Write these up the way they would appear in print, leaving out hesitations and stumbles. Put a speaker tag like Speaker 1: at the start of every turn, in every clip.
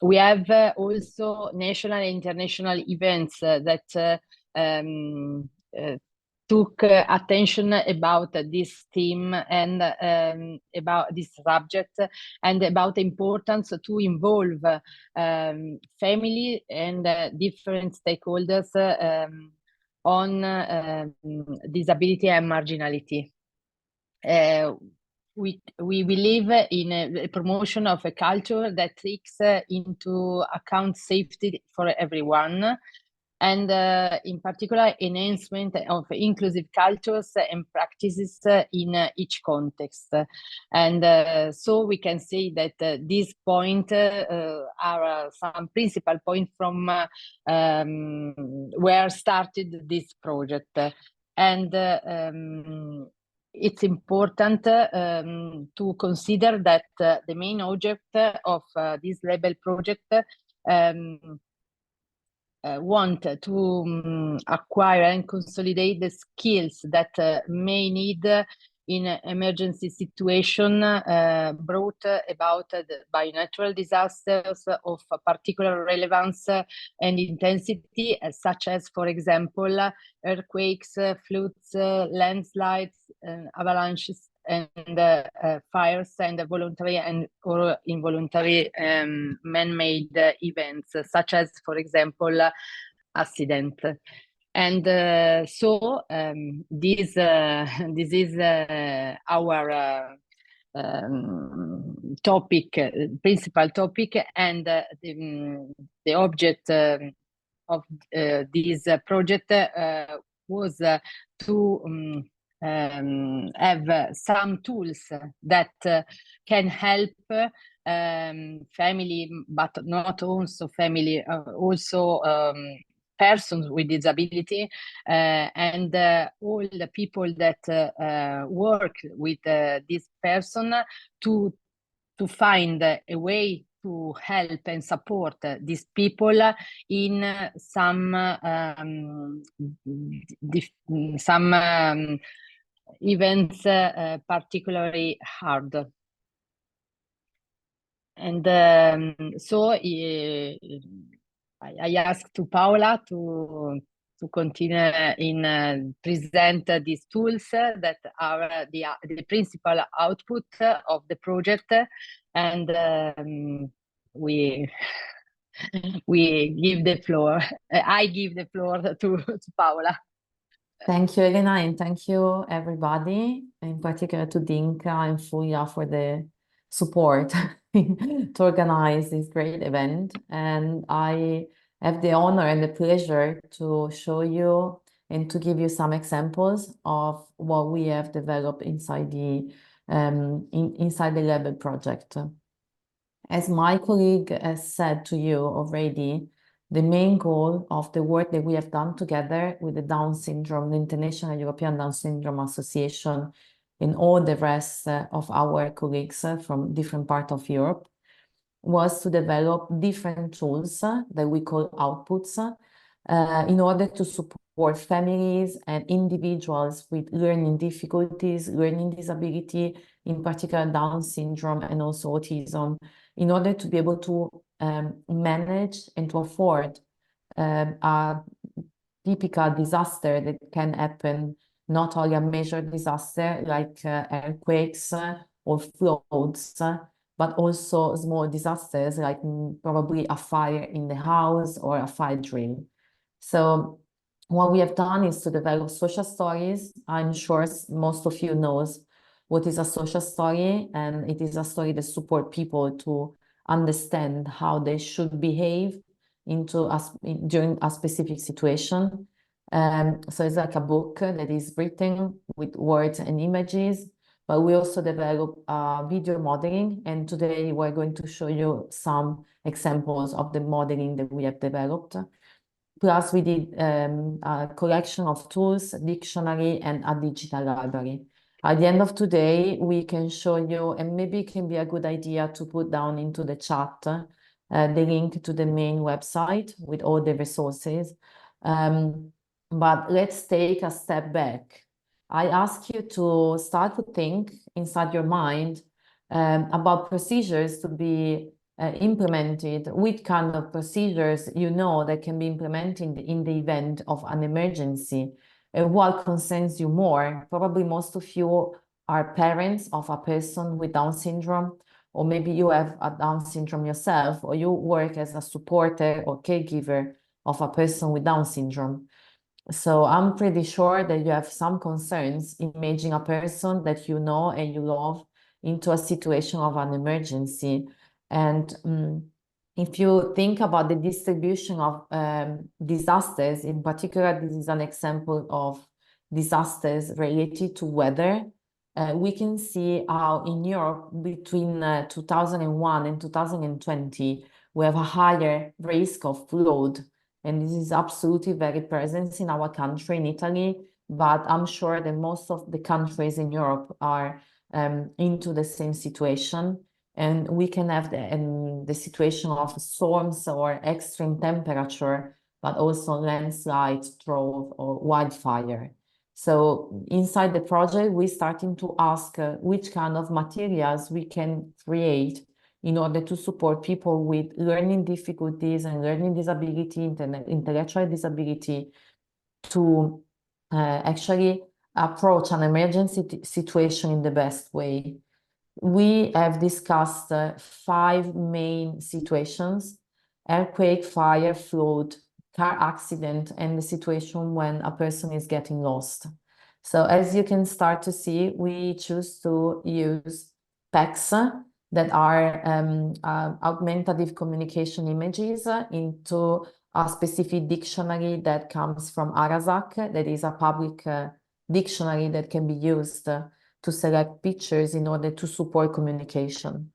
Speaker 1: we have also national and international events that took attention about this theme and about this subject, and about the importance to involve family and different stakeholders on disability and marginality. We believe in a promotion of a culture that takes into account safety for everyone, and in particular enhancement of inclusive cultures and practices in each context. And so we can say that these points are some principal points from where started this project. And it's important to consider that the main object of this label project want to acquire and consolidate the skills that may need in emergency situation brought about by natural disasters of particular relevance and intensity, such as, for example, earthquakes, floods, landslides, avalanches, and fires, and voluntary and or involuntary man-made events, such as, for example, accident. And so this is our topic, principal topic, and the object of this project was to have some tools that can help family, but not also family, also persons with disability, and all the people that work with this person to find a way to help and support these people in some events particularly hard. And so I asked to Paola to continue in present these tools that are the principal output of the project, and we give the floor. I give the floor to Paola.
Speaker 2: Thank you, Elena, and thank you, everybody, in particular to Dinka and Fuya for the support to organize this great event. And I have the honor and the pleasure to show you and to give you some examples of what we have developed inside the Label project. As my colleague has said to you already, the main goal of the work that we have done together with the Down Syndrome, the International European Down Syndrome Association, and all the rest of our colleagues from different parts of Europe, was to develop different tools that we call outputs in order to support families and individuals with learning difficulties, learning disability, in particular Down syndrome and also autism, in order to be able to manage and to afford a typical disaster that can happen, not only a major disaster like earthquakes or floods, but also small disasters like probably a fire in the house or a fire drill. So what we have done is to develop social stories. I'm sure most of you knows what is a social story, and it is a story that supports people to understand how they should behave during a specific situation. So it's like a book that is written with words and images, but we also develop video modeling, and today we're going to show you some examples of the modeling that we have developed. Plus, we did a collection of tools, dictionary, and a digital library. At the end of today, we can show you, and maybe it can be a good idea to put down into the chat the link to the main website with all the resources. But let's take a step back. I ask you to start to think inside your mind about procedures to be implemented, which kind of procedures you know that can be implemented in the event of an emergency, and what concerns you more. Probably most of you are parents of a person with Down syndrome, or maybe you have a Down syndrome yourself, or you work as a supporter or caregiver of a person with Down syndrome. So I'm pretty sure that you have some concerns imaging a person that you know and you love into a situation of an emergency. And if you think about the distribution of disasters, in particular, this is an example of disasters related to weather. We can see how in Europe between 2001 and 2020, we have a higher risk of flood. And this is absolutely very present in our country, in Italy, but I'm sure that most of the countries in Europe are into the same situation. And we can have the situation of storms or extreme temperature, but also landslides, drought, or wildfire. So inside the project, we're starting to ask which kind of materials we can create in order to support people with learning difficulties and learning disability, intellectual disability, to actually approach an emergency situation in the best way. We have discussed 5 main situations: earthquake, fire, flood, car accident, and the situation when a person is getting lost. So as you can start to see, we choose to use PECs that are augmentative communication images into a specific dictionary that comes from Arasac, that is a public dictionary that can be used to select pictures in order to support communication.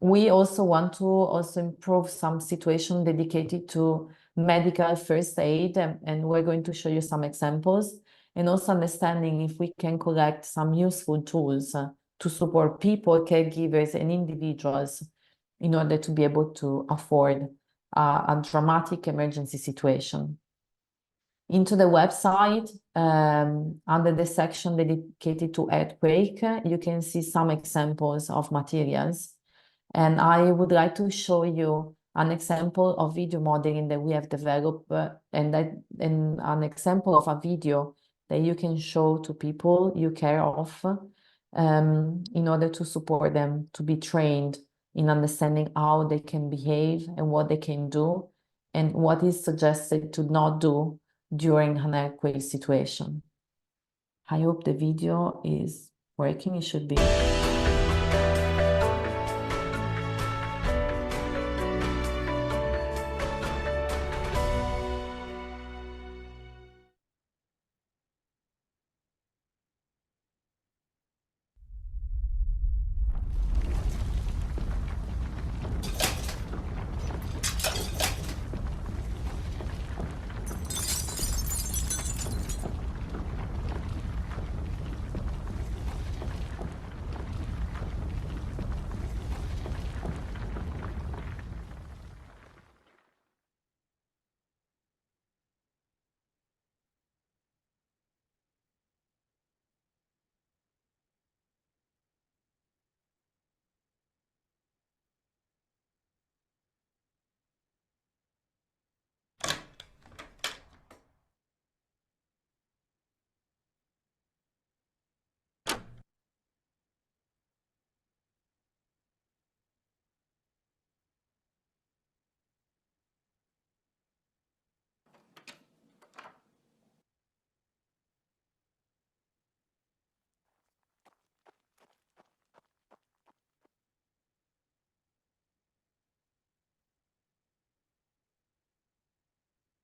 Speaker 2: We also want to improve some situation dedicated to medical first aid, and we're going to show you some examples, and also understanding if we can collect some useful tools to support people, caregivers, and individuals in order to be able to afford a dramatic emergency situation. Into the website, under the section dedicated to earthquake, you can see some examples of materials. And I would like to show you an example of video modeling that we have developed, and an example of a video that you can show to people you care of, in order to support them to be trained in understanding how they can behave and what they can do and what is suggested to not do during an earthquake situation. I hope the video is working. It should be.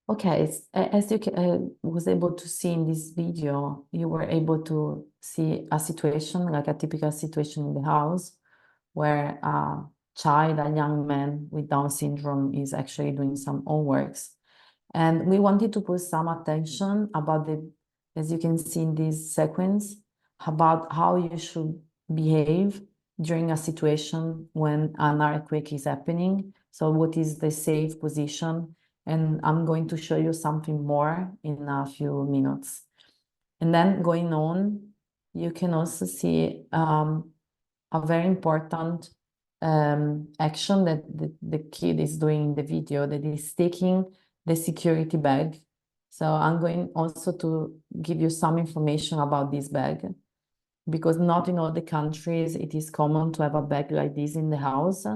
Speaker 2: Okay, as you was able to see in this video, you were able to see a situation, like a typical situation in the house, where a child, a young man with Down syndrome is actually doing some homeworks. And we wanted to put some attention about as you can see in this sequence, about how you should behave during a situation when an earthquake is happening. So what is the safe position? And I'm going to show you something more in a few minutes. And then going on, you can also see a very important action that the kid is doing in the video, that is taking the security bag. So I'm going also to give you some information about this bag, because not in all the countries it is common to have a bag like this in the house.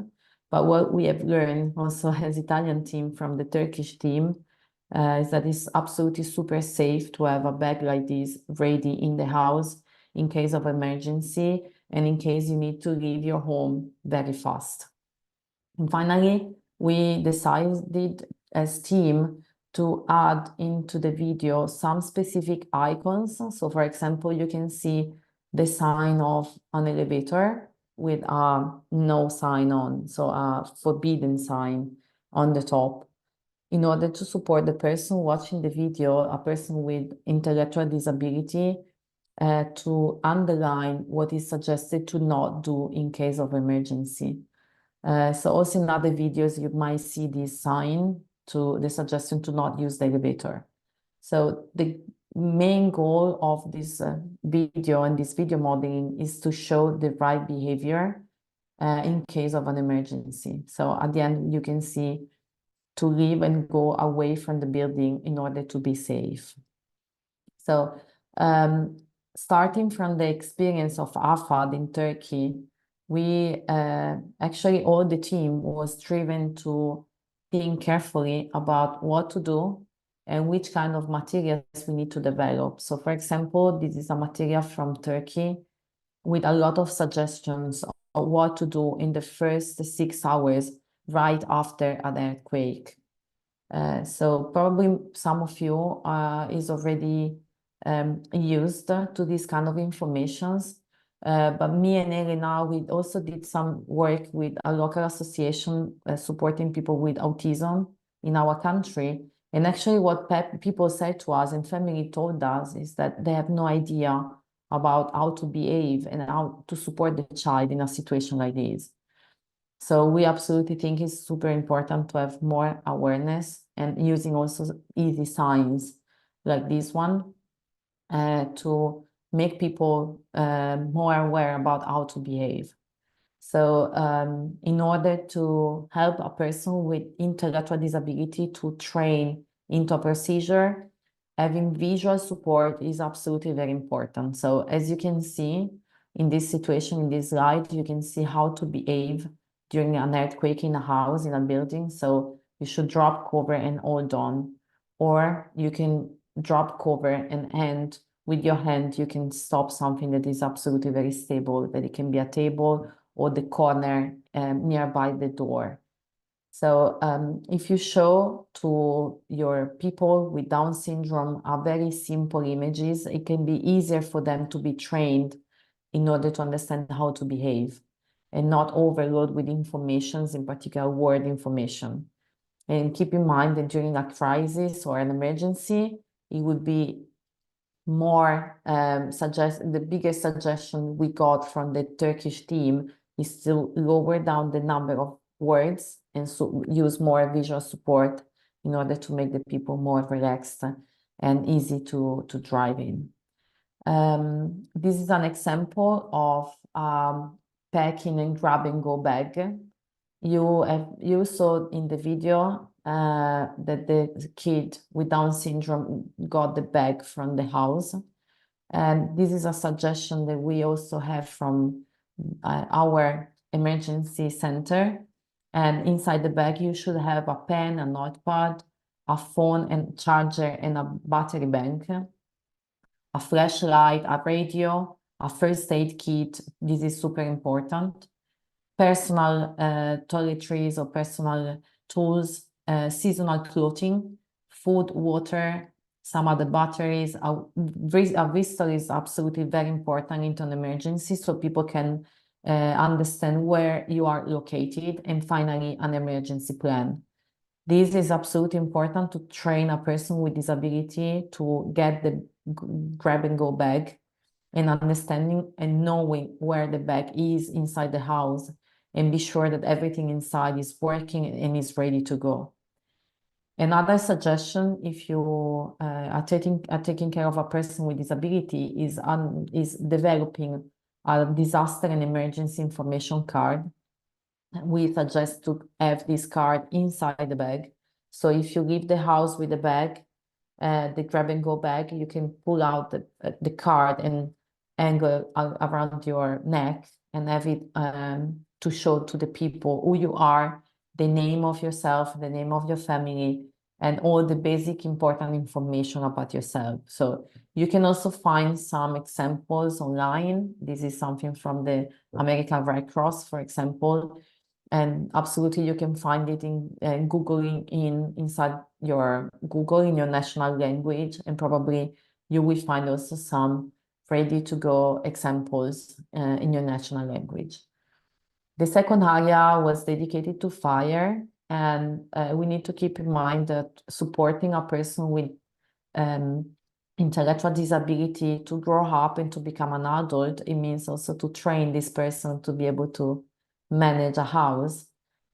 Speaker 2: But what we have learned also as Italian team from the Turkish team is that it's absolutely super safe to have a bag like this ready in the house in case of emergency and in case you need to leave your home very fast. And finally, we decided as team to add into the video some specific icons. So for example, you can see the sign of an elevator with a no sign on, so a forbidden sign on the top, in order to support the person watching the video, a person with intellectual disability, to underline what is suggested to not do in case of emergency. So also in other videos, you might see this sign to the suggestion to not use the elevator. So the main goal of this video and this video modeling is to show the right behavior in case of an emergency. So at the end, you can see to leave and go away from the building in order to be safe. So starting from the experience of AFAD in Turkey, we actually all the team was driven to think carefully about what to do and which kind of materials we need to develop. So for example, this is a material from Turkey with a lot of suggestions of what to do in the first 6 hours right after an earthquake. So probably some of you is already used to this kind of informations. But me and Elena, we also did some work with a local association supporting people with autism in our country. And actually what people said to us and family told us is that they have no idea about how to behave and how to support the child in a situation like this. So we absolutely think it's super important to have more awareness and using also easy signs like this one to make people more aware about how to behave. So in order to help a person with intellectual disability to train into a procedure, having visual support is absolutely very important. So as you can see in this situation, in this slide, you can see how to behave during an earthquake in a house, in a building. So you should drop cover and hold on, or you can drop cover and with your hand, you can stop something that is absolutely very stable, that it can be a table or the corner nearby the door. So if you show to your people with Down syndrome a very simple images, it can be easier for them to be trained in order to understand how to behave and not overload with informations, in particular word information. And keep in mind that during a crisis or an emergency, it would be more the biggest suggestion we got from the Turkish team is to lower down the number of words and so use more visual support in order to make the people more relaxed and easy to drive in. This is an example of packing and grab and go bag. You saw in the video that the kid with Down syndrome got the bag from the house. And this is a suggestion that we also have from our emergency center. And inside the bag, you should have a pen, a notepad, a phone and charger and a battery bank, a flashlight, a radio, a first aid kit. This is super important. Personal toiletries or personal tools, seasonal clothing, food, water, some other batteries. A vista is absolutely very important into an emergency so people can understand where you are located, and finally an emergency plan. This is absolutely important to train a person with disability to get the grab and go bag and understanding and knowing where the bag is inside the house and be sure that everything inside is working and is ready to go. Another suggestion, if you are taking care of a person with disability, is developing a disaster and emergency information card. we suggest to have this card inside the bag. So if you leave the house with the bag, the grab and go bag, you can pull out the card and angle around your neck and have it to show to the people who you are, the name of yourself, the name of your family, and all the basic important information about yourself. So you can also find some examples online. This is something from the American Red Cross, for example. And absolutely, you can find it in Googling inside your Google in your national language, and probably you will find also some ready-to-go examples in your national language. The second area was dedicated to fire, and we need to keep in mind that supporting a person with intellectual disability to grow up and to become an adult, it means also to train this person to be able to manage a house.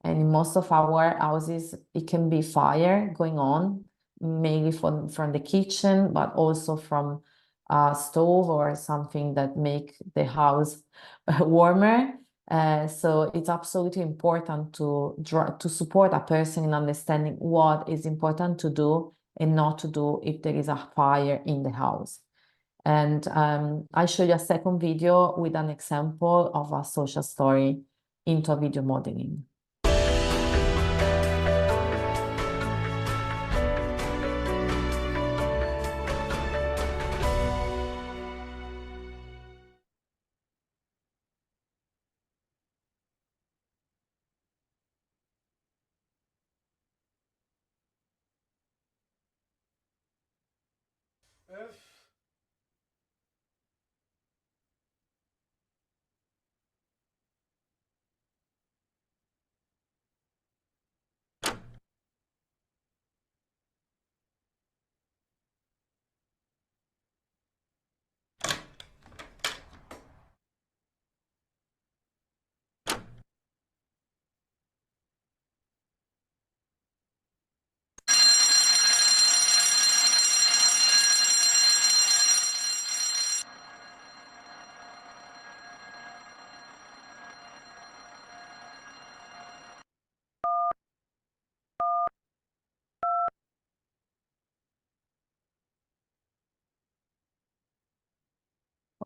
Speaker 2: And in most of our houses, it can be fire going on, mainly from the kitchen, but also from a stove or something that make the house warmer. So it's absolutely important to support a person in understanding what is important to do and not to do if there is a fire in the house. And I show you a second video with an example of a social story into video modeling.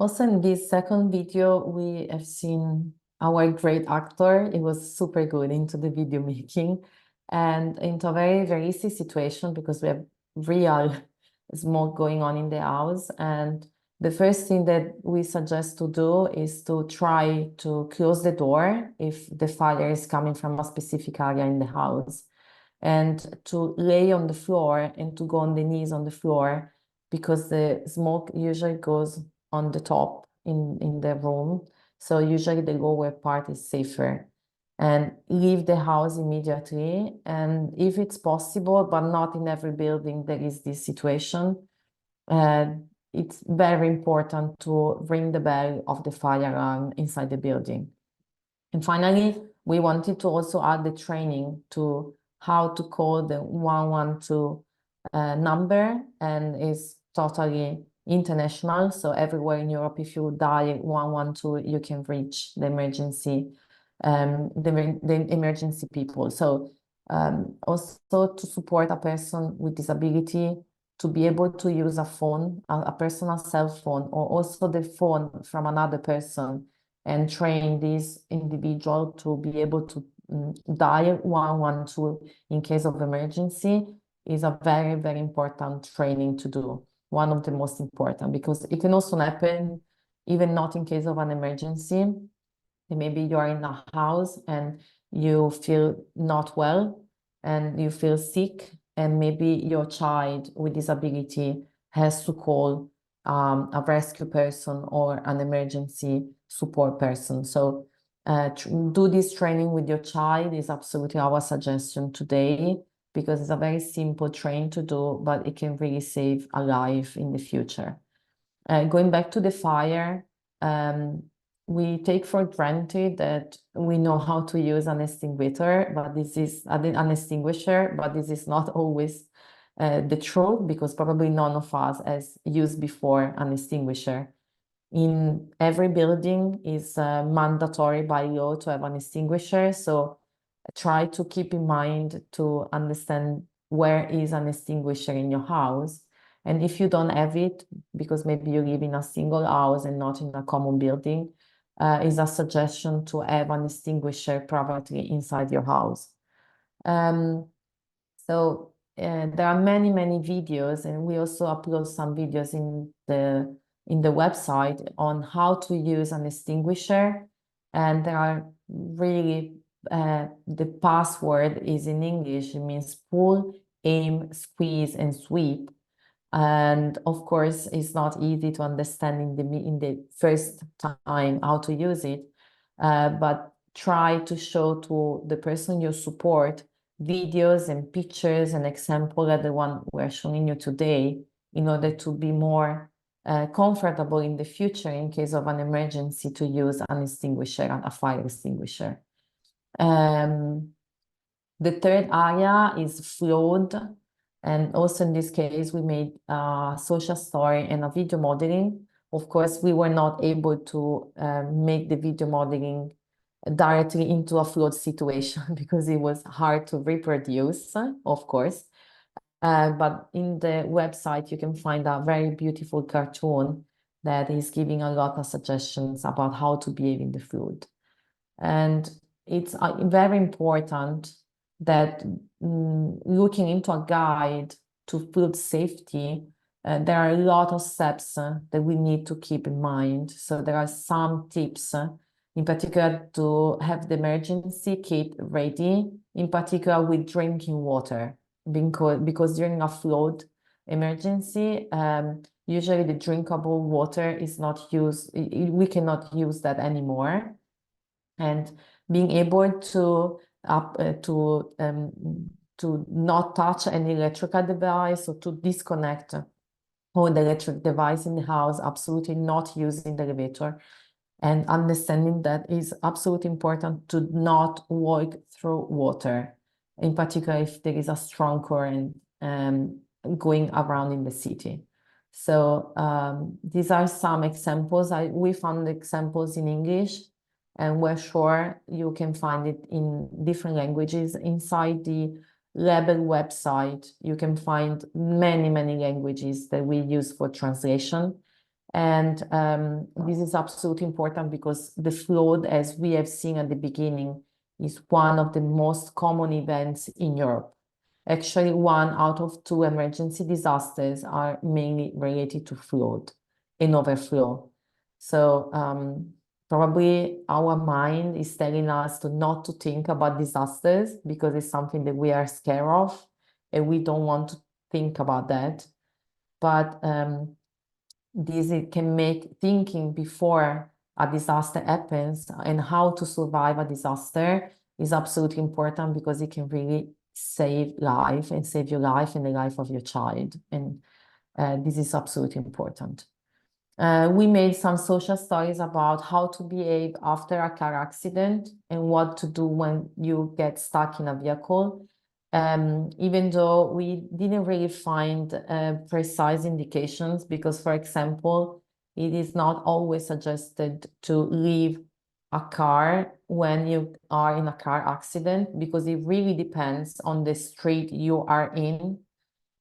Speaker 2: Also, in this second video, we have seen our great actor. It was super good into the video making and into a very, very easy situation because we have real smoke going on in the house. And the first thing that we suggest to do is to try to close the door if the fire is coming from a specific area in the house, and to lay on the floor and to go on the knees on the floor because the smoke usually goes on the top in the room. So usually the lower part is safer. And leave the house immediately. And if it's possible, but not in every building there is this situation, it's very important to ring the bell of the fire alarm inside the building. And finally, we wanted to also add the training to how to call the 112 number, and it's totally international. So everywhere in Europe, if you dial 112, you can reach the emergency, the emergency people. So also to support a person with disability to be able to use a phone, a personal cell phone, or also the phone from another person, and train this individual to be able to dial 112 in case of emergency is a very, very important training to do. One of the most important, because it can also happen even not in case of an emergency. Maybe you are in a house and you feel not well and you feel sick, and maybe your child with disability has to call a rescue person or an emergency support person. So do this training with your child is absolutely our suggestion today, because it's a very simple training to do, but it can really save a life in the future. Going back to the fire, we take for granted that we know how to use an extinguisher, but this is an extinguisher, but this is not always the truth, because probably none of us has used before an extinguisher. in every building is mandatory by law to have an extinguisher. So try to keep in mind to understand where is an extinguisher in your house. And if you don't have it, because maybe you live in a single house and not in a common building, is a suggestion to have an extinguisher privately inside your house. So there are many, many videos, and we also upload some videos in the website on how to use an extinguisher. And there are really, the password is in English. It means pull, aim, squeeze, and sweep. And of course, it's not easy to understand in the first time how to use it, but try to show to the person you support videos and pictures and example like the one we're showing you today, in order to be more comfortable in the future in case of an emergency to use an extinguisher, a fire extinguisher. The third area is flood. And also in this case, we made a social story and a video modeling. Of course, we were not able to make the video modeling directly into a flood situation because it was hard to reproduce, of course. But in the website, you can find a very beautiful cartoon that is giving a lot of suggestions about how to behave in the flood. And it's very important that looking into a guide to flood safety, there are a lot of steps that we need to keep in mind. So there are some tips, in particular to have the emergency kit ready, in particular with drinking water, because during a flood emergency, usually the drinkable water is not used, we cannot use that anymore. And being able to not touch any electrical device, or to disconnect all the electric device in the house, absolutely not using the elevator, and understanding that is absolutely important to not walk through water, in particular if there is a strong current going around in the city. So these are some examples. We found examples in English, and we're sure you can find it in different languages. Inside the Label website, you can find many, many languages that we use for translation. And this is absolutely important because the flood, as we have seen at the beginning, is one of the most common events in Europe. Actually, 1 out of 2 emergency disasters are mainly related to flood and overflow. So probably our mind is telling us not to think about disasters because it's something that we are scared of and we don't want to think about that. But this can make thinking before a disaster happens and how to survive a disaster is absolutely important, because it can really save life and save your life and the life of your child. And this is absolutely important. We made some social stories about how to behave after a car accident and what to do when you get stuck in a vehicle. Even though we didn't really find precise indications, because, for example, it is not always suggested to leave a car when you are in a car accident, because it really depends on the street you are in.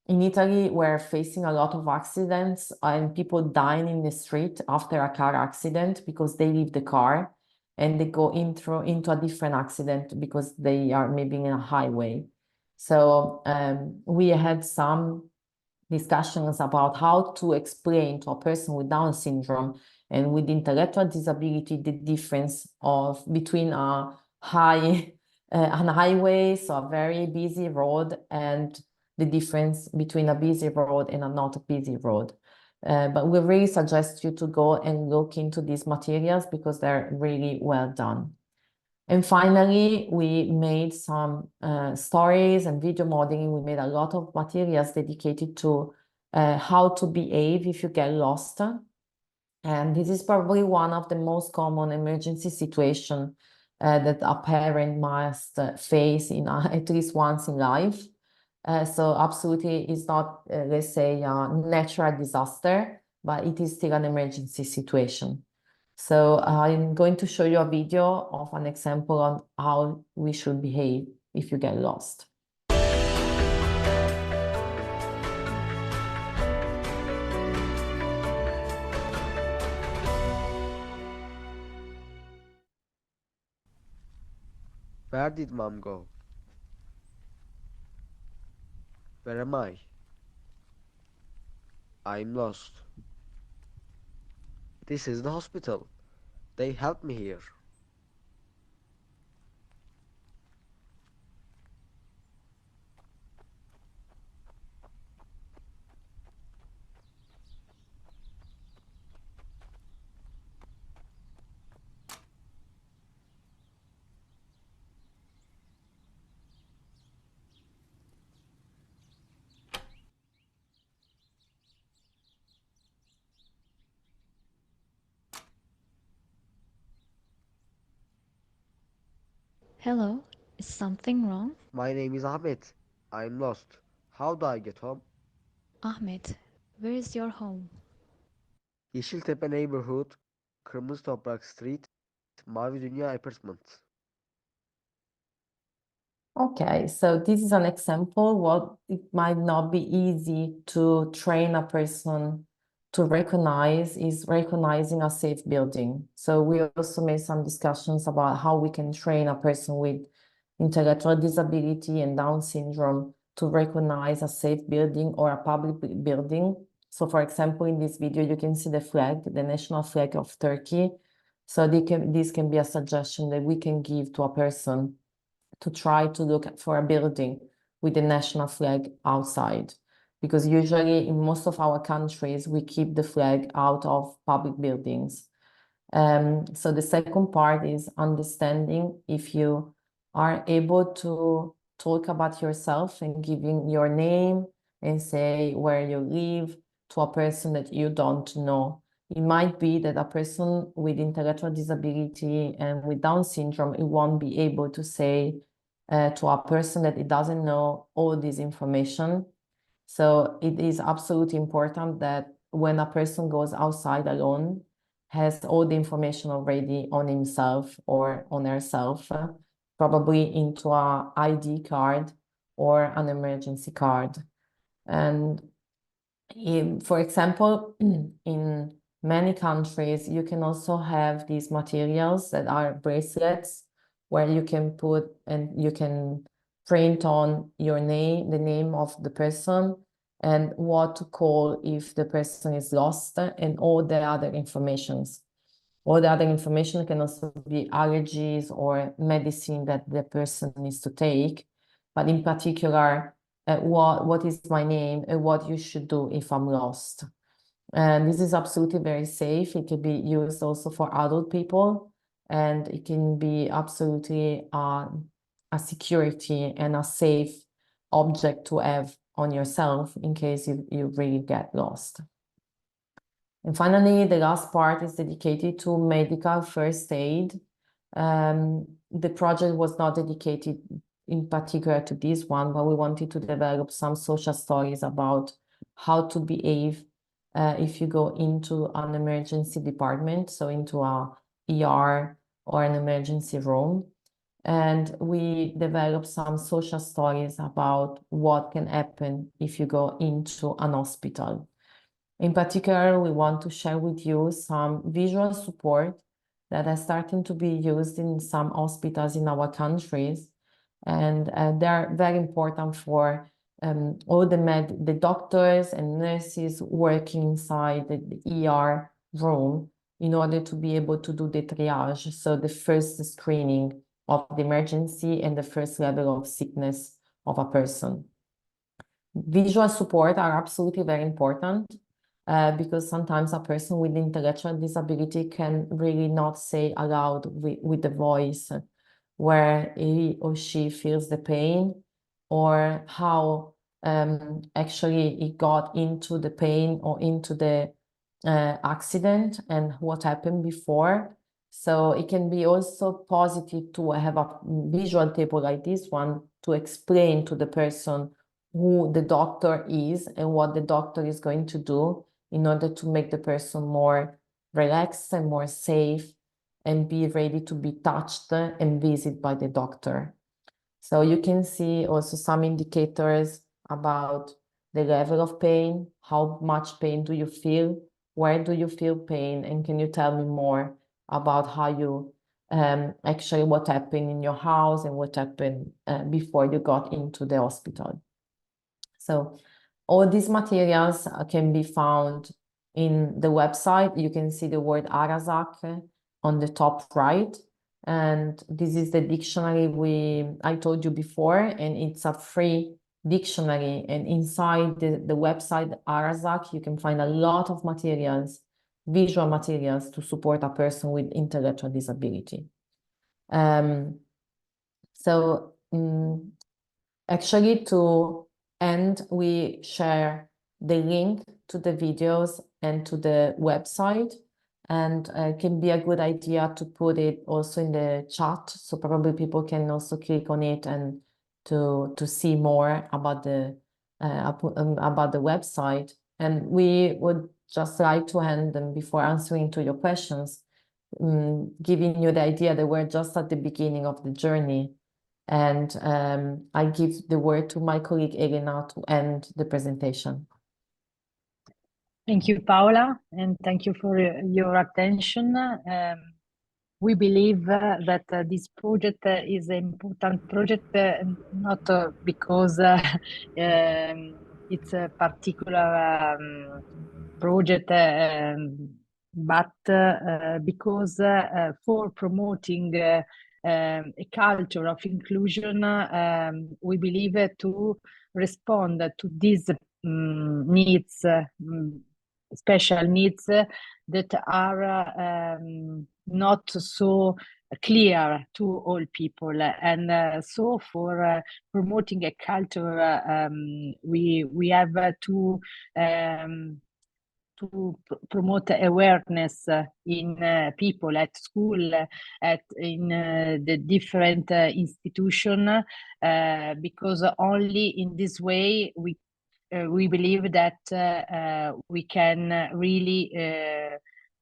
Speaker 2: In Italy, we're facing a lot of accidents and people dying in the street after a car accident because they leave the car and they go into a different accident because they are maybe in a highway. So we had some discussions about how to explain to a person with Down syndrome and with intellectual disability the difference between a an highway, so a very busy road, and the difference between a busy road and a not busy road. But we really suggest you to go and look into these materials because they're really well done. And finally, we made some stories and video modeling. We made a lot of materials dedicated to how to behave if you get lost. And this is probably one of the most common emergency situations that a parent must face at least once in life. So absolutely, it's not, let's say, a natural disaster, but it is still an emergency situation. So I'm going to show you a video of an example on how we should behave if you get lost.
Speaker 3: Where did Mom go? Where am I? I'm lost. This is the hospital. They helped me here.
Speaker 4: Hello, is something wrong?
Speaker 3: My name is Ahmet. I'm lost. How do I get home?
Speaker 4: Ahmet, where is your home?
Speaker 3: Yeşiltepe Neighborhood, Kırmızı Toprak Street, Mavi Dünya Apartment.
Speaker 2: Okay, so this is an example. What it might not be easy to train a person to recognize is recognizing a safe building. So we also made some discussions about how we can train a person with intellectual disability and Down syndrome to recognize a safe building or a public building. So for example, in this video, you can see the flag, the national flag of Turkey. So this can be a suggestion that we can give to a person to try to look for a building with the national flag outside. Because usually in most of our countries, we keep the flag out of public buildings. So the second part is understanding if you are able to talk about yourself and giving your name and say where you live to a person that you don't know. It might be that a person with intellectual disability and with Down syndrome, it won't be able to say to a person that it doesn't know all this information. So it is absolutely important that when a person goes outside alone, has all the information already on himself or on herself, probably into a ID card or an emergency card. And for example, in many countries, you can also have these materials that are bracelets where you can put and you can print on your name, the name of the person, and what to call if the person is lost, and all the other informations. All the other information can also be allergies or medicine that the person needs to take, but in particular, what is my name and what you should do if I'm lost. And this is absolutely very safe. It can be used also for adult people, and it can be absolutely a security and a safe object to have on yourself in case you really get lost. And finally, the last part is dedicated to medical first aid. The project was not dedicated in particular to this one, but we wanted to develop some social stories about how to behave if you go into an emergency department, so into a ER or an emergency room. And we developed some social stories about what can happen if you go into an hospital. In particular, we want to share with you some visual support that are starting to be used in some hospitals in our countries. And they're very important for all the doctors and nurses working inside the ER room in order to be able to do the triage, so the first screening of the emergency and the first level of sickness of a person. Visual support are absolutely very important because sometimes a person with intellectual disability can really not say aloud with the voice where he or she feels the pain or how actually he got into the pain or into the accident and what happened before. So it can be also positive to have a visual table like this one to explain to the person who the doctor is and what the doctor is going to do in order to make the person more relaxed and more safe and be ready to be touched and visited by the doctor. So you can see also some indicators about the level of pain, how much pain do you feel, where do you feel pain, and can you tell me more about how you actually what happened in your house and what happened before you got into the hospital. So all these materials can be found in the website. You can see the word Arasac on the top right. And this is the dictionary I told you before, and it's a free dictionary. And inside the website Arasac, you can find a lot of materials, visual materials to support a person with intellectual disability. Actually, to end, we share the link to the videos and to the website, and it can be a good idea to put it also in the chat, so probably people can also click on it and to see more about the website. And we would just like to end them before answering to your questions, giving you the idea that we're just at the beginning of the journey. And I give the word to my colleague Elena to end the presentation.
Speaker 1: Thank you, Paola, and thank you for your attention. We believe that this project is an important project, not because it's a particular project, but because for promoting a culture of inclusion, we believe to respond to these needs, special needs that are not so clear to all people. And so for promoting a culture, we have to promote awareness in people at school, in the different institution, because only in this way we believe that we can really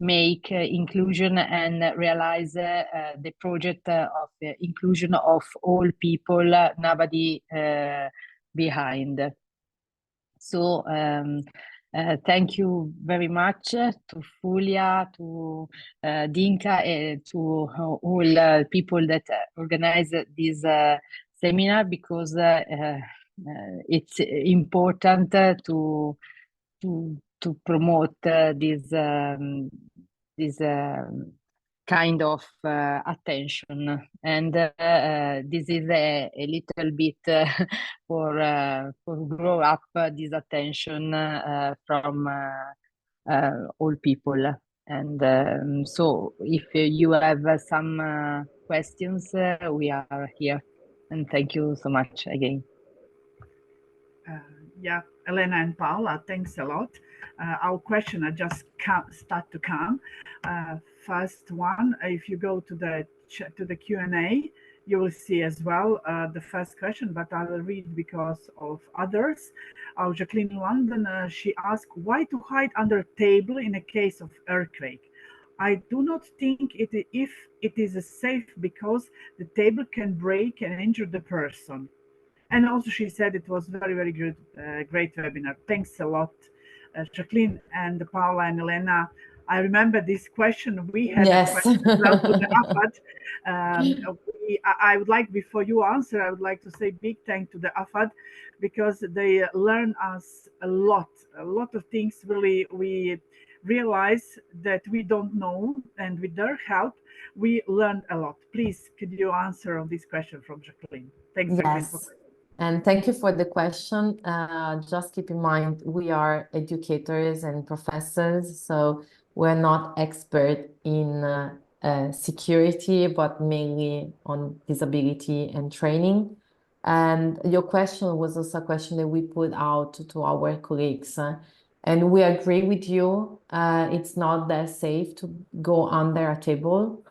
Speaker 1: make inclusion and realize the project of inclusion of all people, nobody behind. So thank you very much to Fulya, to Dinka, to all people that organize this seminar, because it's important to promote this kind of attention, and this is a little bit for grow up this attention from all people. And so if you have some questions, we are here, and thank you so much again.
Speaker 5: Yeah, Elena and Paola, thanks a lot. Our questions are just start to come. First one, if you go to the Q&A, you will see as well the first question, but I will read because of others. Jacqueline London, she asked, why to hide under table in a case of earthquake? I do not think if it is safe, because the table can break and injure the person. And also she said it was very, very good, great webinar. Thanks a lot, Jacqueline and Paola and Elena. I remember this question. We had a question as well to the AFAD. I would like, before you answer, I would like to say big thank to the AFAD, because they learn us a lot of things. Really, we realize that we don't know, and with their help, we learned a lot. Please, could you answer on this question from Jacqueline? Thanks, Jacqueline.
Speaker 2: Yes. And thank you for the question. Just keep in mind, we are educators and professors, so we're not expert in security, but mainly on disability and training. And your question was also a question that we put out to our colleagues. And we agree with you. It's not that safe to go under a table.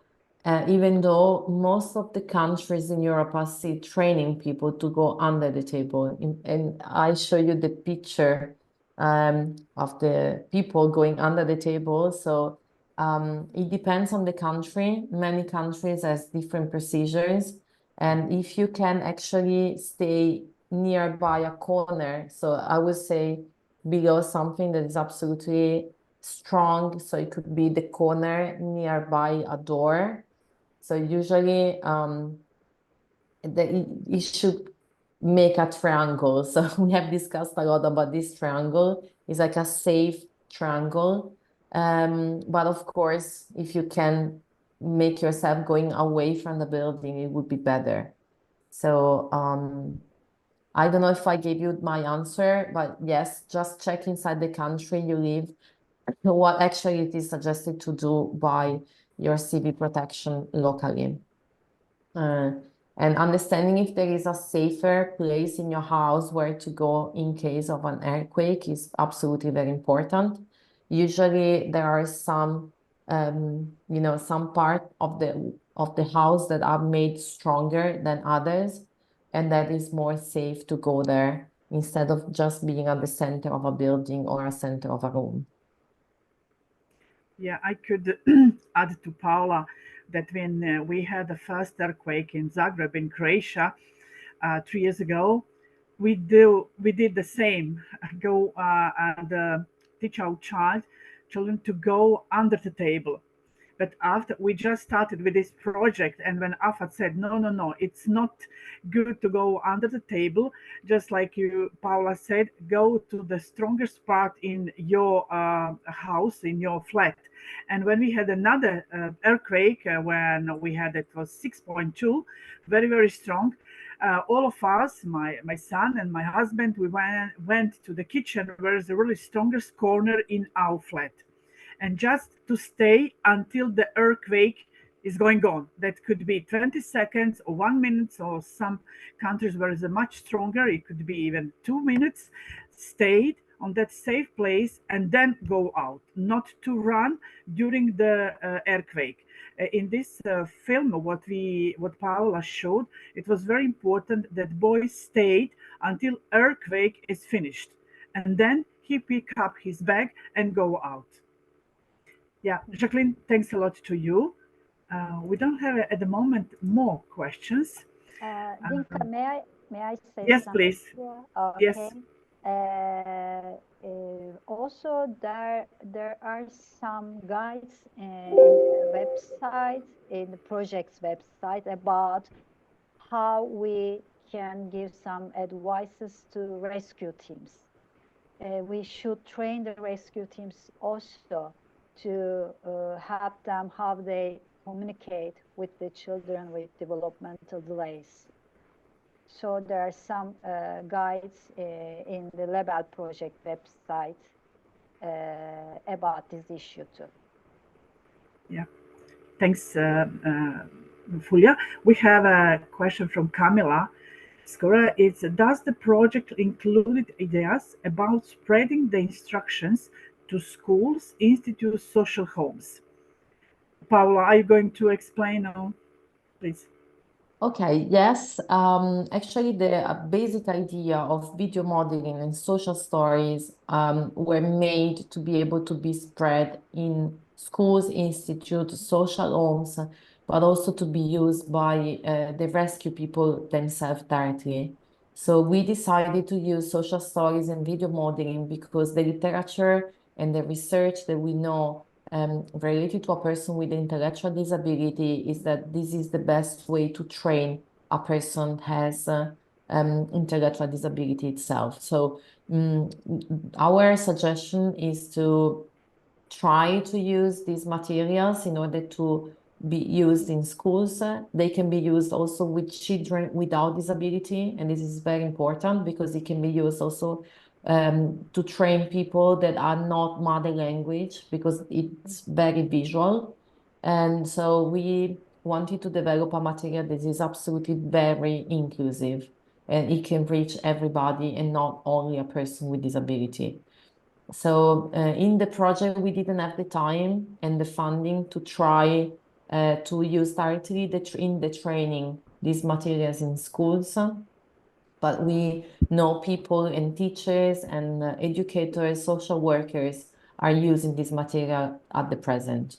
Speaker 2: Even though most of the countries in Europe are still training people to go under the table. And I show you the picture of the people going under the table. So it depends on the country. Many countries has different procedures. And if you can actually stay nearby a corner, so I would say below something that is absolutely strong. So it could be the corner nearby a door. So usually it should make a triangle. So we have discussed a lot about this triangle. It's like a safe triangle. But of course, if you can make yourself going away from the building, it would be better. So I don't know if I gave you my answer, but yes, just check inside the country you live what actually it is suggested to do by your CV protection locally. And understanding if there is a safer place in your house where to go in case of an earthquake is absolutely very important. Usually there are some, some part of the house that are made stronger than others, and that is more safe to go there instead of just being at the center of a building or a center of a room.
Speaker 5: Yeah, I could add to Paula that when we had the first earthquake in Zagreb in Croatia 3 years ago, we did the same. Go and teach our children to go under the table. But after we just started with this project, and when Afat said, no, it's not good to go under the table, just like you, Paula said, go to the strongest part in your house, in your flat. And when we had another earthquake, when we had, it was 6.2, very, very strong, all of us, my son and my husband, we went to the kitchen, where is the really strongest corner in our flat. And just to stay until the earthquake is going on. That could be 20 seconds or 1 minute, or some countries where it's much stronger, it could be even 2 minutes, stayed on that safe place and then go out, not to run during the earthquake. In this film, what Paola showed, it was very important that boy stayed until earthquake is finished. And then he pick up his bag and go out. Yeah, Jacqueline, thanks a lot to you. We don't have at the moment more questions.
Speaker 6: Dinka, may I say
Speaker 5: Yes,
Speaker 6: something?
Speaker 5: please.
Speaker 6: Okay.
Speaker 5: Yes.
Speaker 6: Also, there are some guides in the website, in the project's website, about how we can give some advices to rescue teams. We should train the rescue teams also to help them how they communicate with the children with developmental delays. So there are some guides in the Lebel project website about this issue too.
Speaker 5: Yeah, thanks, Fulya. We have a question from Camila Skora. It's, does the project include ideas about spreading the instructions to schools, institutes, social homes? Paula, are you going to explain now, please?
Speaker 2: Okay, yes. Actually, the basic idea of video modeling and social stories were made to be able to be spread in schools, institutes, social homes, but also to be used by the rescue people themselves directly. So we decided to use social stories and video modeling because the literature and the research that we know related to a person with intellectual disability is that this is the best way to train a person has intellectual disability itself. So our suggestion is to try to use these materials in order to be used in schools. They can be used also with children without disability, and this is very important because it can be used also to train people that are not mother language because it's very visual. And so we wanted to develop a material that is absolutely very inclusive and it can reach everybody and not only a person with disability. So in the project, we didn't have the time and the funding to try to use directly in the training these materials in schools. but we know people and teachers and educators, social workers are using this material at the present.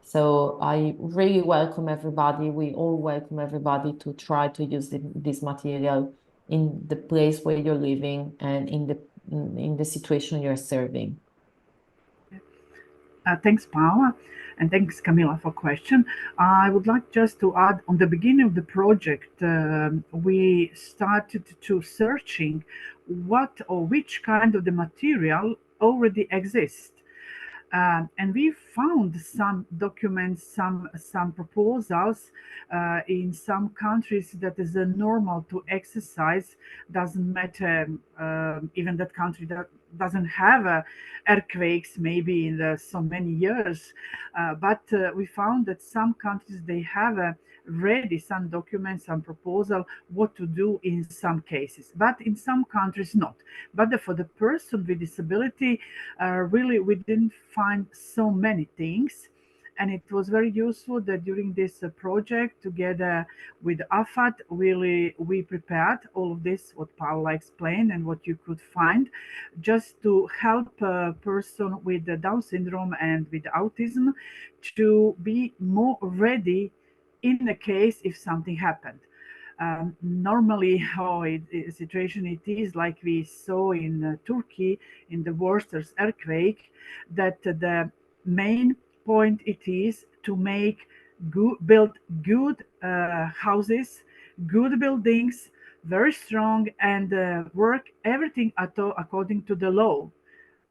Speaker 2: So I really welcome everybody. We all welcome everybody to try to use this material in the place where you're living and in the situation you're serving.
Speaker 5: Thanks, Paula, and thanks, Camila, for question. I would like just to add, on the beginning of the project, we started to searching what or which kind of the material already exists. And we found some documents, some proposals in some countries that is normal to exercise. Doesn't matter, even that country that doesn't have earthquakes maybe in so many years, but we found that some countries they have ready some documents, some proposal what to do in some cases, but in some countries not. But for the person with disability, really we didn't find so many things, and it was very useful that during this project together with AFAD really we prepared all of this what Paula explained and what you could find just to help a person with the Down syndrome and with autism to be more ready in the case if something happened. Normally how situation it is like we saw in Turkey in the worst earthquake, that the main point it is to make build good houses, good buildings, very strong, and work everything according to the law,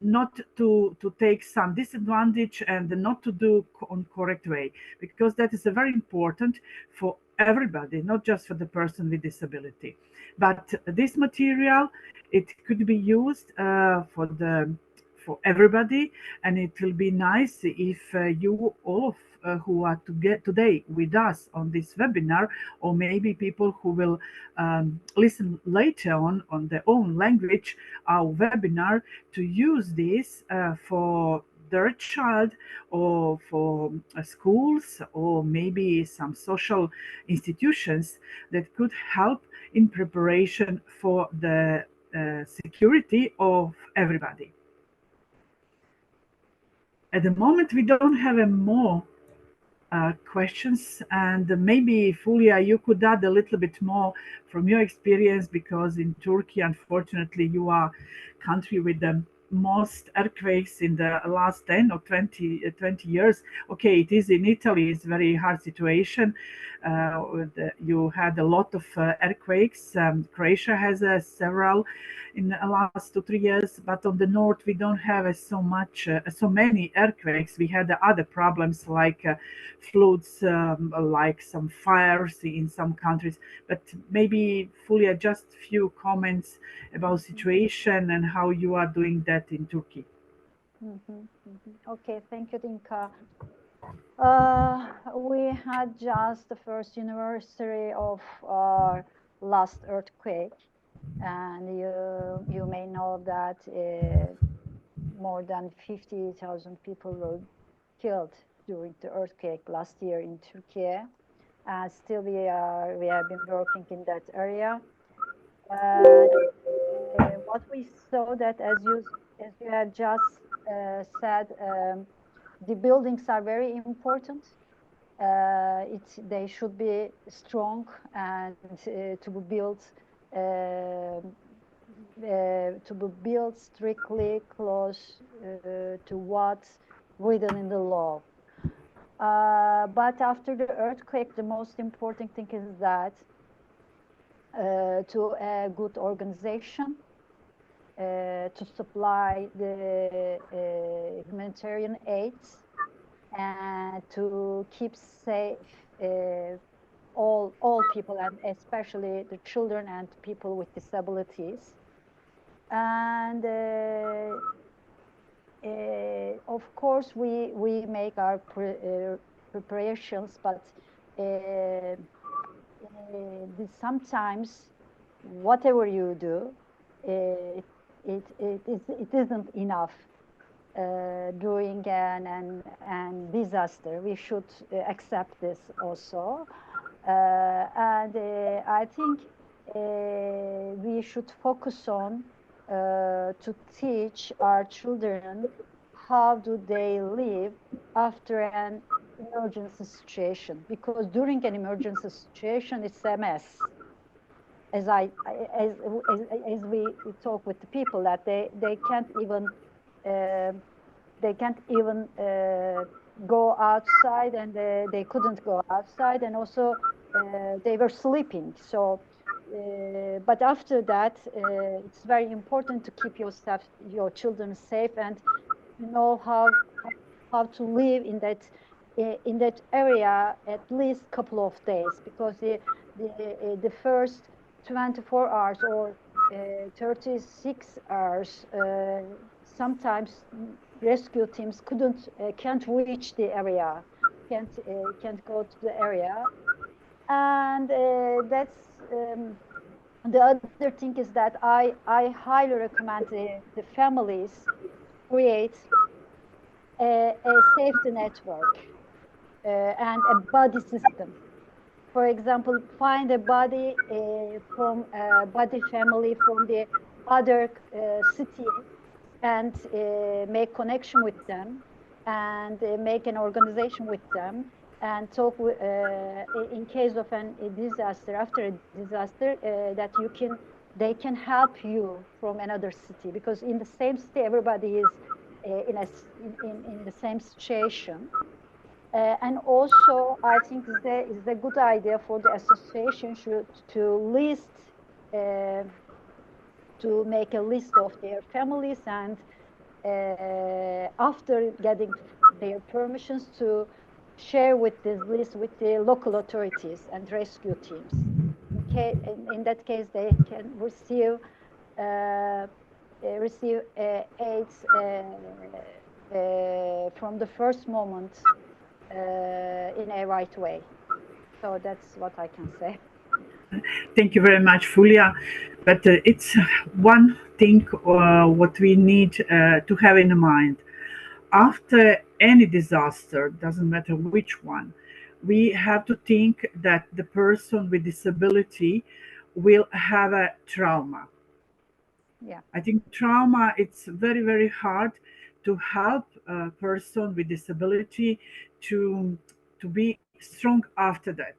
Speaker 5: not to take some disadvantage and not to do on correct way, because that is a very important for everybody, not just for the person with disability. But this material, it could be used for everybody, and it will be nice if you all of who are today with us on this webinar, or maybe people who will listen later on their own language our webinar, to use this for their child or for schools or maybe some social institutions that could help in preparation for the security of everybody. At the moment, we don't have a more questions, and maybe Fulya, you could add a little bit more from your experience, because in Turkey, unfortunately, you are country with the most earthquakes in the last 10 or 20 years. Okay, it is in Italy, it's very hard situation. You had a lot of earthquakes. Croatia has several in the last 2-3 years, but on the north we don't have so many earthquakes. We had other problems like floods, like some fires in some countries. But maybe Fulya, just few comments about situation and how you are doing that in Turkey.
Speaker 6: Okay, thank you, Dinka. We had just the first anniversary of our last earthquake, and you may know that more than 50,000 people were killed during the earthquake last year in Turkey. And still we have been working in that area. What we saw that, as you have just said, the buildings are very important. They should be strong and to be built strictly close to what's written in the law. But after the earthquake, the most important thing is that to a good organization to supply the humanitarian aids and to keep safe all people, and especially the children and people with disabilities. And of course we make our preparations, but sometimes whatever you do, it isn't enough during an disaster. We should accept this also. And I think we should focus on to teach our children how do they live after an emergency situation, because during an emergency situation it's a mess. As we talk with the people, that they can't even go outside, and they couldn't go outside, and also they were sleeping. So but after that, it's very important to keep your children safe, and to know how to live in that area at least a couple of days, because the first 24 hours or 36 hours, sometimes rescue teams can't reach the area, can't go to the area, and that's the other thing is that I highly recommend the families create a safety network and a buddy system. For example, find a buddy from a buddy family from the other city, and make connection with them, and make an organization with them, and talk in case of a disaster, after a disaster, that they can help you from another city, because in the same city everybody is in the same situation. And also, I think it's a good idea for the association to list, to make a list of their families, and after getting their permissions, to share with this list with the local authorities and rescue teams. In that case, they can receive aids from the first moment in a right way. So that's what I can say.
Speaker 5: Thank you very much, Fulya. But it's one thing what we need to have in mind. After any disaster, doesn't matter which one, we have to think that the person with disability will have a trauma.
Speaker 6: Yeah.
Speaker 5: I think trauma, it's very, very hard to help a person with disability to be strong after that.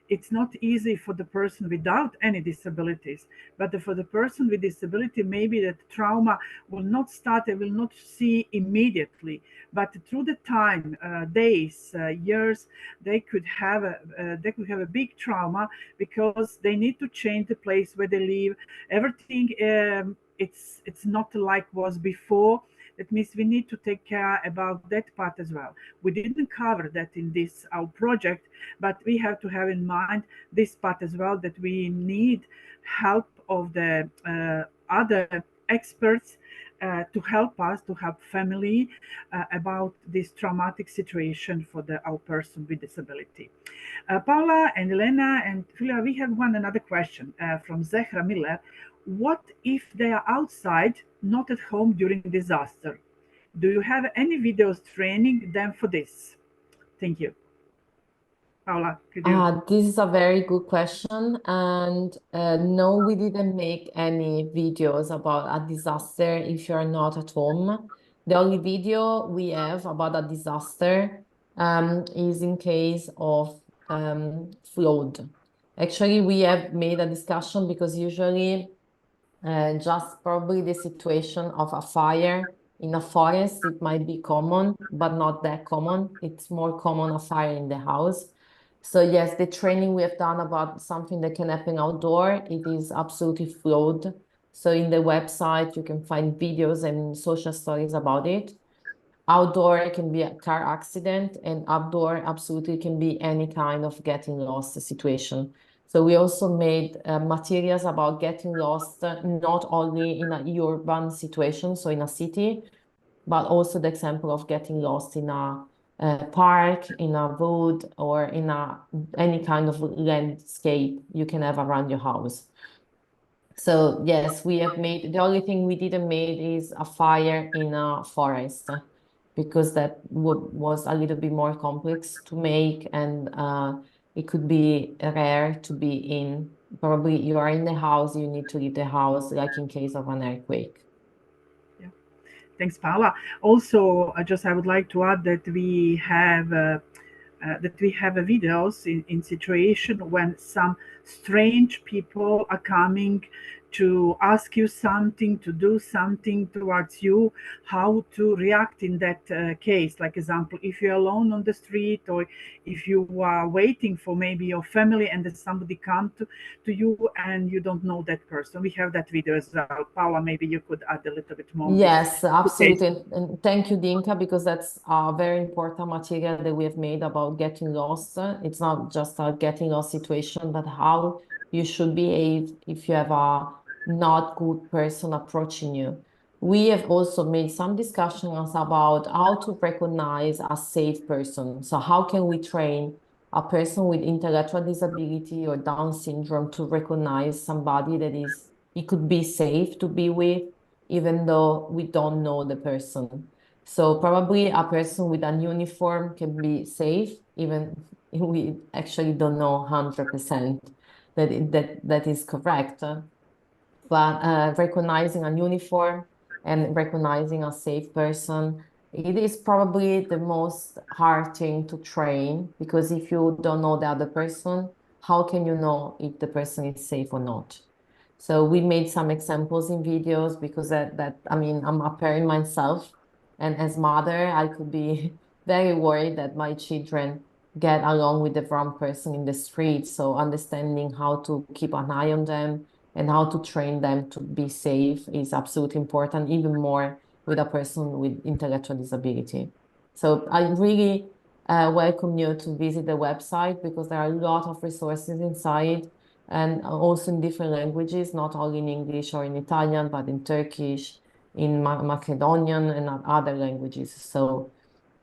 Speaker 5: It's not easy for the person without any disabilities, but for the person with disability, maybe that trauma will not start, they will not see immediately, but through the time, days, years, they could have a big trauma, because they need to change the place where they live. Everything, it's not like was before. That means we need to take care about that part as well. We didn't cover that in this our project, but we have to have in mind this part as well, that we need help of the other experts to help us, to help family about this traumatic situation for our person with disability. Paula and Elena and Fulya, we have another question from Zehra Miller. What if they are outside, not at home during disaster? Do you have any videos training them for this? Thank you. Paula, could you?
Speaker 2: This is a very good question. And no, we didn't make any videos about a disaster if you're not at home. The only video we have about a disaster is in case of flood. Actually, we have made a discussion, because usually just probably the situation of a fire in a forest, it might be common, but not that common. It's more common a fire in the house. So yes, the training we have done about something that can happen outdoor, it is absolutely flawed. So in the website, you can find videos and social stories about it. Outdoor, it can be a car accident, and outdoor absolutely can be any kind of getting lost situation. So we also made materials about getting lost, not only in a urban situation, so in a city, but also the example of getting lost in a park, in a wood, or in any kind of landscape you can have around your house. So yes, we have made, the only thing we didn't make is a fire in a forest, because that was a little bit more complex to make, and it could be rare to be in probably you are in the house, you need to leave the house, like in case of an earthquake.
Speaker 5: Thanks, Paola. Also, I would like to add that we have videos in situation when some strange people are coming to ask you something, to do something towards you, how to react in that case. Like example, if you're alone on the street, or if you are waiting for maybe your family and then somebody come to you and you don't know that person. We have that video as well. Paula, maybe you could add a little bit more.
Speaker 2: Yes, absolutely. And thank you, Dinka, because that's a very important material that we have made about getting lost. It's not just a getting lost situation, but how you should behave if you have a not good person approaching you. We have also made some discussions about how to recognize a safe person. So how can we train a person with intellectual disability or Down syndrome to recognize somebody that it could be safe to be with, even though we don't know the person. So probably a person with an uniform can be safe, even if we actually don't know 100% that is correct. But recognizing a uniform and recognizing a safe person, it is probably the most hard thing to train, because if you don't know the other person, how can you know if the person is safe or not? So we made some examples in videos, because I mean, I'm a parent myself, and as mother, I could be very worried that my children get along with the wrong person in the street. So understanding how to keep an eye on them and how to train them to be safe is absolutely important, even more with a person with intellectual disability. So I really welcome you to visit the website, because there are a lot of resources inside, and also in different languages, not only in English or in Italian, but in Turkish, in Macedonian, and other languages. So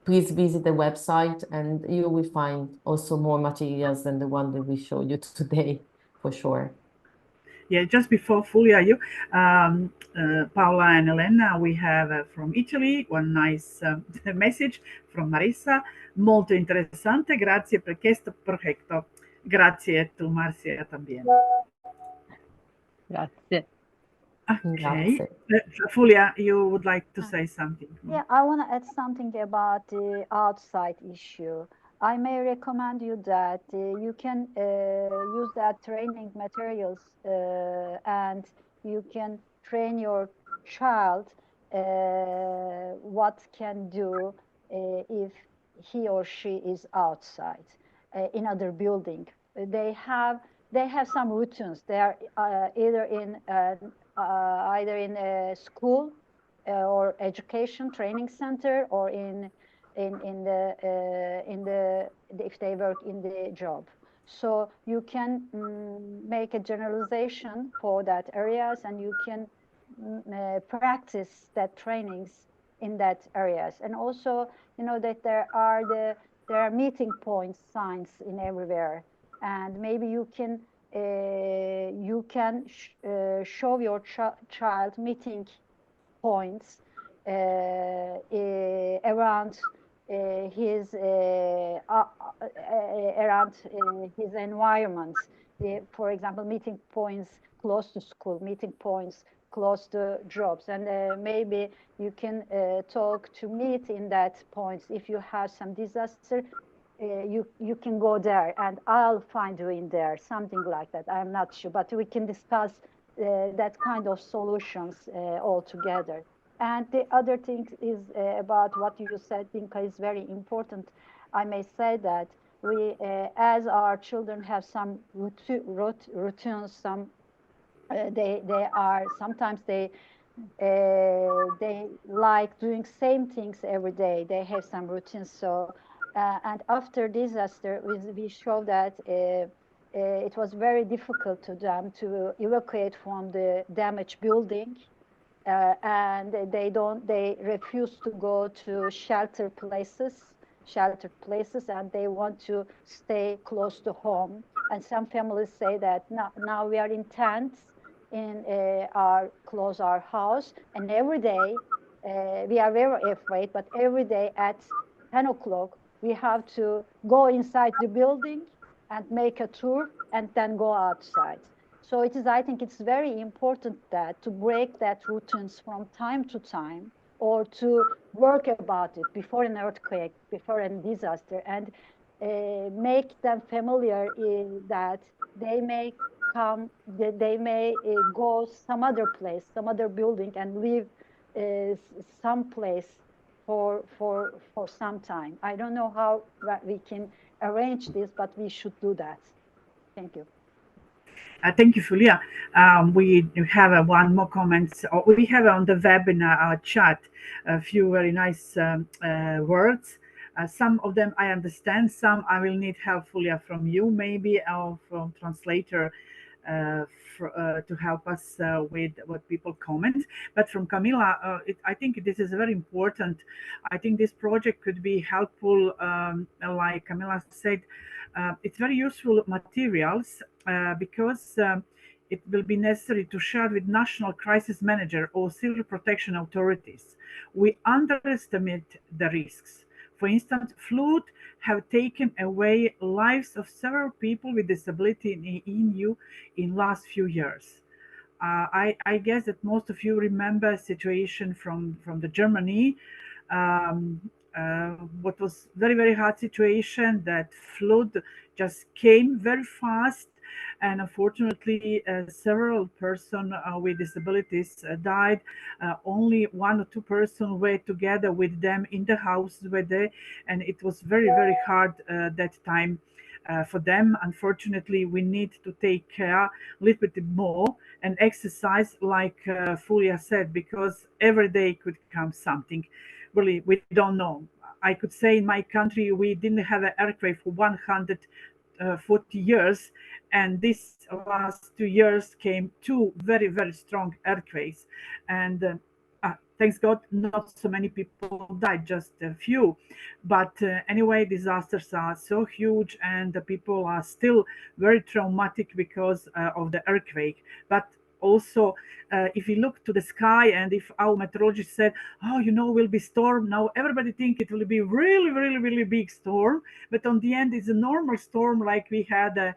Speaker 2: please visit the website, and you will find also more materials than the one that we showed you today, for sure.
Speaker 5: Yeah, just before Fulvia, you, Paola and Elena, we have from Italy one nice message from Marissa. Molto interessante, grazie per questo progetto. Grazie tu, Marcia, también.
Speaker 1: Grazie.
Speaker 5: Okay.
Speaker 2: Grazie.
Speaker 5: Fulvia, you would like to say something?
Speaker 6: Yeah, I want to add something about the outside issue. I may recommend you that you can use that training materials and you can train your child what can do if he or she is outside in other building. They have some routines. They are either in a school or education training center, or in the if they work in the job. So you can make a generalization for that areas, and you can practice that trainings in that areas. And also, you know, that there are meeting point signs in everywhere, and maybe you can show your child meeting points around his environment. For example, meeting points close to school, meeting points close to jobs, and maybe you can talk to meet in that points. If you have some disaster, you can go there, and I'll find you in there, something like that. I'm not sure, but we can discuss that kind of solutions all together. And the other thing is about what you said, Dinka, is very important. I may say that we, as our children have some routines, some they are sometimes they like doing same things every day. They have some routines. So and after disaster, we show that it was very difficult to them to evacuate from the damaged building, and they refuse to go to sheltered places, and they want to stay close to home. And some families say that now we are in tents in our house, and every day we are very afraid, but every day at 10 o'clock we have to go inside the building and make a tour and then go outside. So I think it's very important that to break that routines from time to time, or to work about it before an earthquake, before a disaster, and make them familiar that they may come, they may go some other place, some other building, and live some place for some time. I don't know how we can arrange this, but we should do that. Thank you.
Speaker 5: Thank you, Fulia. We have one more comment. We have on the webinar chat a few very nice words. Some of them I understand, some I will need help, Fulia, from you maybe, or from translator to help us with what people comment. But from Camilla, I think this is very important. I think this project could be helpful, like Camilla said. It's very useful materials because it will be necessary to share with national crisis manager or civil protection authorities. We underestimate the risks. For instance, flood have taken away lives of several people with disability in the EU in last few years. I guess that most of you remember a situation from the Germany. What was very, very hard situation, that flood just came very fast, and unfortunately several persons with disabilities died. Only 1 or 2 persons were together with them in the house where they, and it was very, very hard that time for them. Unfortunately, we need to take care a little bit more and exercise, like Fulia said, because every day could come something. Really, we don't know. I could say in my country we didn't have an earthquake for 140 years, and this last 2 years came 2 very, very strong earthquakes, and thanks God not so many people died, just a few. But anyway, disasters are so huge, and the people are still very traumatic because of the earthquake. But also, if you look to the sky, and if our meteorologist said, oh, will be storm, now everybody think it will be really, really, really big storm, but on the end it's a normal storm like we had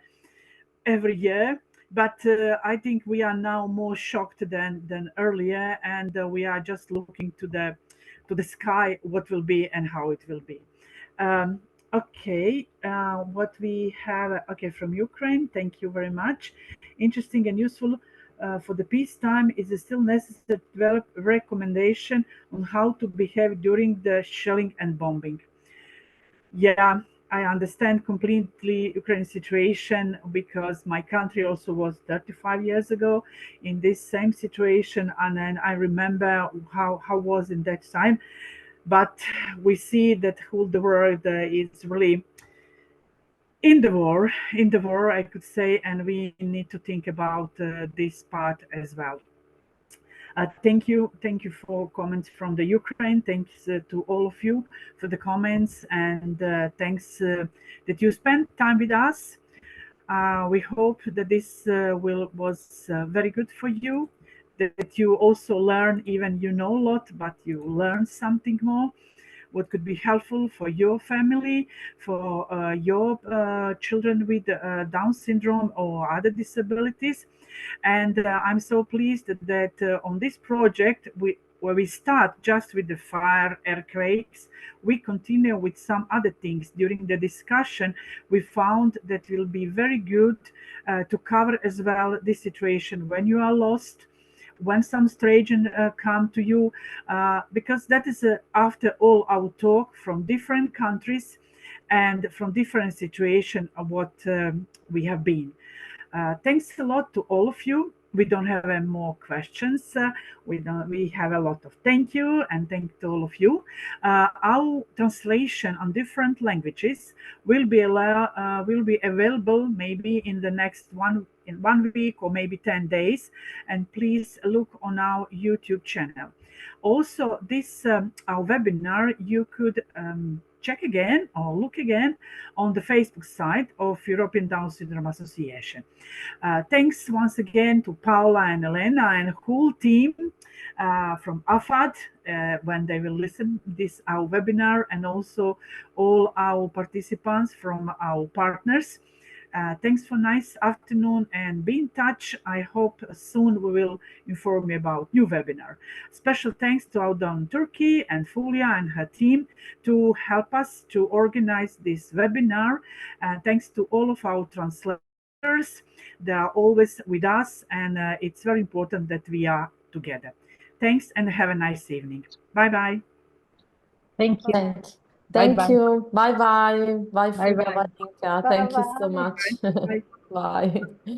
Speaker 5: every year. But I think we are now more shocked than earlier, and we are just looking to the sky, what will be and how it will be. Okay, what we have, okay, from Ukraine, thank you very much. Interesting and useful. For the peacetime, is it still necessary to develop a recommendation on how to behave during the shelling and bombing? Yeah, I understand completely Ukraine situation, because my country also was 35 years ago in this same situation, and then I remember how was in that time. But we see that whole the world is really in the war, I could say, and we need to think about this part as well. Thank you for comments from the Ukraine. Thanks to all of you for the comments, and thanks that you spent time with us. We hope that this was very good for you, that you also learn, even you know a lot, but you learn something more, what could be helpful for your family, for your children with Down syndrome or other disabilities. And I'm so pleased that on this project, where we start just with the fire, earthquakes, we continue with some other things. During the discussion, we found that it will be very good to cover as well this situation when you are lost, when some strangers come to you, because that is after all our talk from different countries and from different situations of what we have been. Thanks a lot to all of you. We don't have any more questions. We have a lot of thank you, and thank to all of you. Our translation on different languages will be available maybe in the next one week or maybe 10 days. And please look on our YouTube channel. Also, this our webinar you could check again or look again on the Facebook site of European Down Syndrome Association. Thanks once again to Paula and Elena and whole team from AFAD when they will listen this our webinar, and also all our participants from our partners. Thanks for nice afternoon and be in touch. I hope soon we will inform you about new webinar. Special thanks to Outdown Turkey and Fulya and her team to help us to organize this webinar. Thanks to all of our translators. They are always with us, and it's very important that we are together. Thanks and have a nice evening. Bye-bye.
Speaker 1: Thank you.
Speaker 2: Thank
Speaker 1: Bye-bye.
Speaker 2: you. Bye-bye. Bye,
Speaker 1: Bye-bye.
Speaker 2: Fulya, Valenka. Thank you so
Speaker 6: Bye-bye.
Speaker 2: much.
Speaker 5: Bye.
Speaker 2: Bye.